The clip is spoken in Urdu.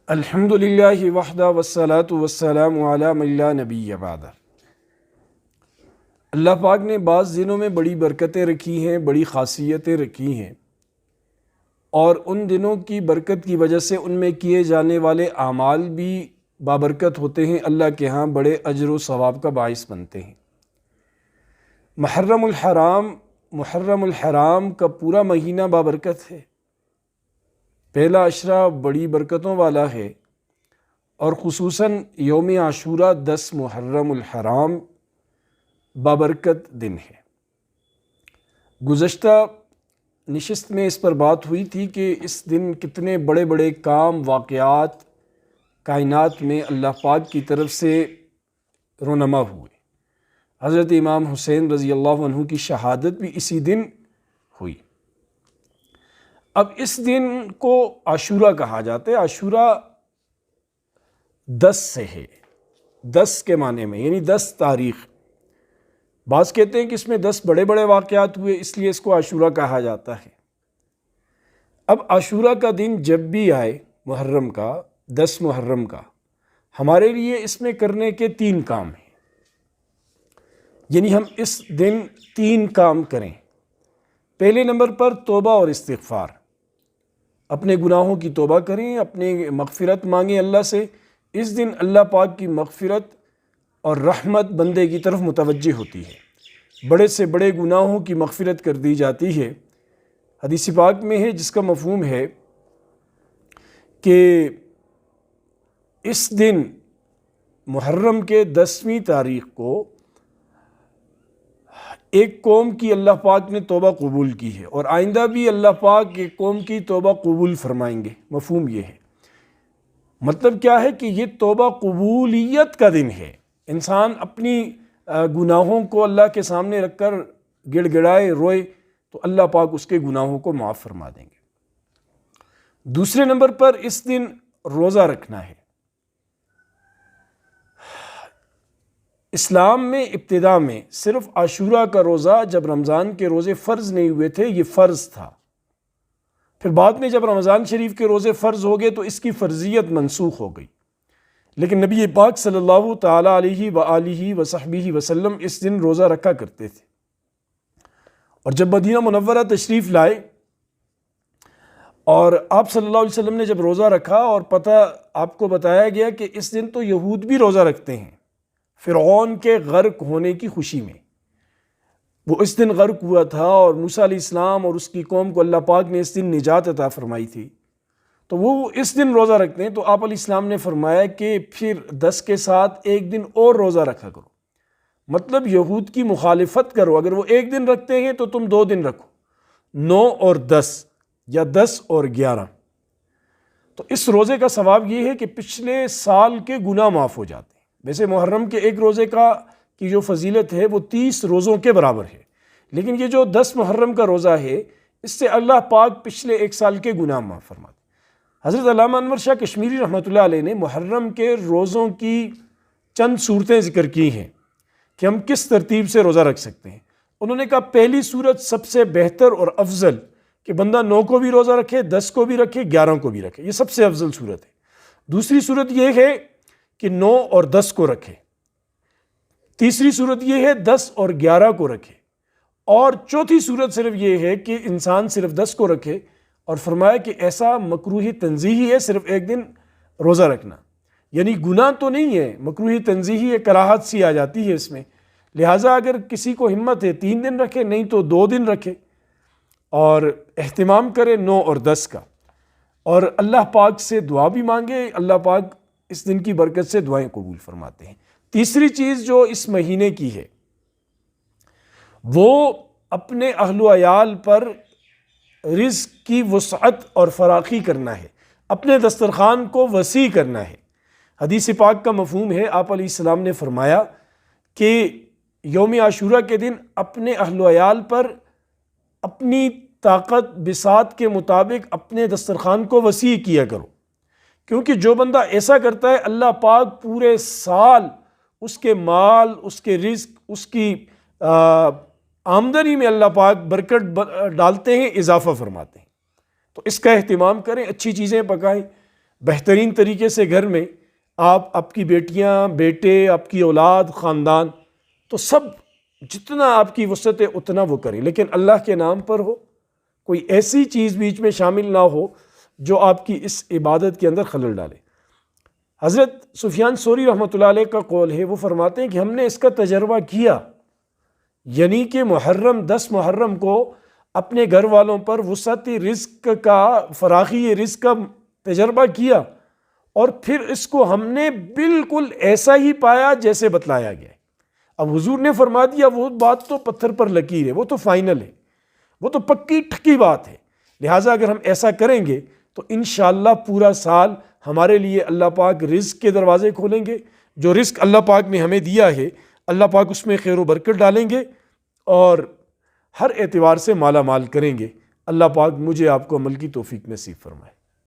الحمدللہ وحدہ والصلاۃ والسلام علی من لا نبی بعدہ۔ اللہ پاک نے بعض دنوں میں بڑی برکتیں رکھی ہیں، بڑی خاصیتیں رکھی ہیں، اور ان دنوں کی برکت کی وجہ سے ان میں کیے جانے والے اعمال بھی بابرکت ہوتے ہیں، اللہ کے ہاں بڑے اجر و ثواب کا باعث بنتے ہیں۔ محرم الحرام کا پورا مہینہ بابرکت ہے، پہلا عشرہ بڑی برکتوں والا ہے، اور خصوصاً یوم عاشورہ 10 محرم الحرام بابرکت دن ہے۔ گزشتہ نشست میں اس پر بات ہوئی تھی کہ اس دن کتنے بڑے بڑے کام واقعات کائنات میں اللہ پاک کی طرف سے رونما ہوئے۔ حضرت امام حسین رضی اللہ عنہ کی شہادت بھی اسی دن ہوئی۔ اب اس دن کو عاشورہ کہا جاتا ہے۔ عاشورہ 10 سے ہے، 10 کے معنی میں، یعنی 10 تاریخ۔ بعض کہتے ہیں کہ اس میں 10 بڑے بڑے واقعات ہوئے، اس لیے اس کو عاشورہ کہا جاتا ہے۔ اب عاشورہ کا دن جب بھی آئے، محرم کا 10 محرم کا، ہمارے لیے اس میں کرنے کے 3 کام ہیں، یعنی ہم اس دن 3 کام کریں۔ پہلے نمبر پر توبہ اور استغفار، اپنے گناہوں کی توبہ کریں، اپنے مغفرت مانگیں اللہ سے۔ اس دن اللہ پاک کی مغفرت اور رحمت بندے کی طرف متوجہ ہوتی ہے، بڑے سے بڑے گناہوں کی مغفرت کر دی جاتی ہے۔ حدیث پاک میں ہے، جس کا مفہوم ہے کہ اس دن محرم کے 10ویں تاریخ کو ایک قوم کی اللہ پاک نے توبہ قبول کی ہے، اور آئندہ بھی اللہ پاک ایک قوم کی توبہ قبول فرمائیں گے۔ مفہوم یہ ہے، مطلب کیا ہے کہ یہ توبہ قبولیت کا دن ہے۔ انسان اپنی گناہوں کو اللہ کے سامنے رکھ کر گڑ گڑائے، روئے، تو اللہ پاک اس کے گناہوں کو معاف فرما دیں گے۔ دوسرے نمبر پر اس دن روزہ رکھنا ہے۔ اسلام میں ابتدا میں صرف عاشورہ کا روزہ، جب رمضان کے روزے فرض نہیں ہوئے تھے، یہ فرض تھا۔ پھر بعد میں جب رمضان شریف کے روزے فرض ہو گئے تو اس کی فرضیت منسوخ ہو گئی، لیکن نبی پاک صلی اللہ تعالیٰ علیہ وآلہ وصحبہ وسلم اس دن روزہ رکھا کرتے تھے۔ اور جب مدینہ منورہ تشریف لائے اور آپ صلی اللہ علیہ وسلم نے جب روزہ رکھا، اور پتہ آپ کو بتایا گیا کہ اس دن تو یہود بھی روزہ رکھتے ہیں، فرعون کے غرق ہونے کی خوشی میں، وہ اس دن غرق ہوا تھا، اور موسیٰ علیہ السلام اور اس کی قوم کو اللہ پاک نے اس دن نجات عطا فرمائی تھی، تو وہ اس دن روزہ رکھتے ہیں۔ تو آپ علیہ السلام نے فرمایا کہ پھر 10 کے ساتھ ایک دن اور روزہ رکھا کرو، مطلب یہود کی مخالفت کرو۔ اگر وہ ایک دن رکھتے ہیں تو تم 2 دن رکھو، 9 اور 10 یا 10 اور 11۔ تو اس روزے کا ثواب یہ ہے کہ پچھلے سال کے گناہ معاف ہو جاتے ہیں۔ ویسے محرم کے ایک روزے کی جو فضیلت ہے وہ 30 روزوں کے برابر ہے، لیکن یہ جو 10 محرم کا روزہ ہے، اس سے اللہ پاک پچھلے ایک سال کے گناہ معاف فرماتے ہیں۔ حضرت علامہ انور شاہ کشمیری رحمۃ اللہ علیہ نے محرم کے روزوں کی چند صورتیں ذکر کی ہیں کہ ہم کس ترتیب سے روزہ رکھ سکتے ہیں۔ انہوں نے کہا پہلی صورت سب سے بہتر اور افضل کہ بندہ 9 کو بھی روزہ رکھے، 10 کو بھی رکھے، 11 کو بھی رکھے، یہ سب سے افضل صورت ہے۔ دوسری صورت یہ ہے کہ 9 اور 10 کو رکھے۔ تیسری صورت یہ ہے 10 اور 11 کو رکھے، اور چوتھی صورت صرف یہ ہے کہ انسان صرف 10 کو رکھے، اور فرمایا کہ ایسا مکروہ تنزیہی ہے صرف ایک دن روزہ رکھنا، یعنی گناہ تو نہیں ہے، مکروہ تنزیہی ہے، کراہت سی آ جاتی ہے اس میں، لہٰذا اگر کسی کو ہمت ہے 3 دن رکھے، نہیں تو 2 دن رکھے، اور اہتمام کرے 9 اور 10 کا، اور اللہ پاک سے دعا بھی مانگے۔ اللہ پاک اس دن کی برکت سے دعائیں قبول فرماتے ہیں۔ تیسری چیز جو اس مہینے کی ہے، وہ اپنے اہل و عیال پر رزق کی وسعت اور فراخی کرنا ہے، اپنے دسترخوان کو وسیع کرنا ہے۔ حدیث پاک کا مفہوم ہے، آپ علیہ السلام نے فرمایا کہ یوم عاشورہ کے دن اپنے اہل و عیال پر اپنی طاقت بساط کے مطابق اپنے دسترخوان کو وسیع کیا کرو، کیونکہ جو بندہ ایسا کرتا ہے اللہ پاک پورے سال اس کے مال، اس کے رزق، اس کی آمدنی میں اللہ پاک برکت ڈالتے ہیں، اضافہ فرماتے ہیں۔ تو اس کا اہتمام کریں، اچھی چیزیں پکائیں، بہترین طریقے سے گھر میں آپ کی بیٹیاں، بیٹے، آپ کی اولاد، خاندان، تو سب جتنا آپ کی وسعت ہے اتنا وہ کریں، لیکن اللہ کے نام پر ہو، کوئی ایسی چیز بیچ میں شامل نہ ہو جو آپ کی اس عبادت کے اندر خلل ڈالے۔ حضرت سفیان ثوری رحمۃ اللہ علیہ کا قول ہے، وہ فرماتے ہیں کہ ہم نے اس کا تجربہ کیا، یعنی کہ محرم 10 محرم کو اپنے گھر والوں پر وسعت رزق کا، فراخی رزق کا تجربہ کیا، اور پھر اس کو ہم نے بالکل ایسا ہی پایا جیسے بتلایا گیا ہے۔ اب حضور نے فرما دیا، وہ بات تو پتھر پر لکیر ہے، وہ تو فائنل ہے، وہ تو پکی ٹھکی بات ہے، لہٰذا اگر ہم ایسا کریں گے تو انشاءاللہ پورا سال ہمارے لیے اللہ پاک رزق کے دروازے کھولیں گے۔ جو رزق اللہ پاک نے ہمیں دیا ہے، اللہ پاک اس میں خیر و برکت ڈالیں گے اور ہر اعتبار سے مالا مال کریں گے۔ اللہ پاک مجھے آپ کو عمل کی توفیق نصیب فرمائے۔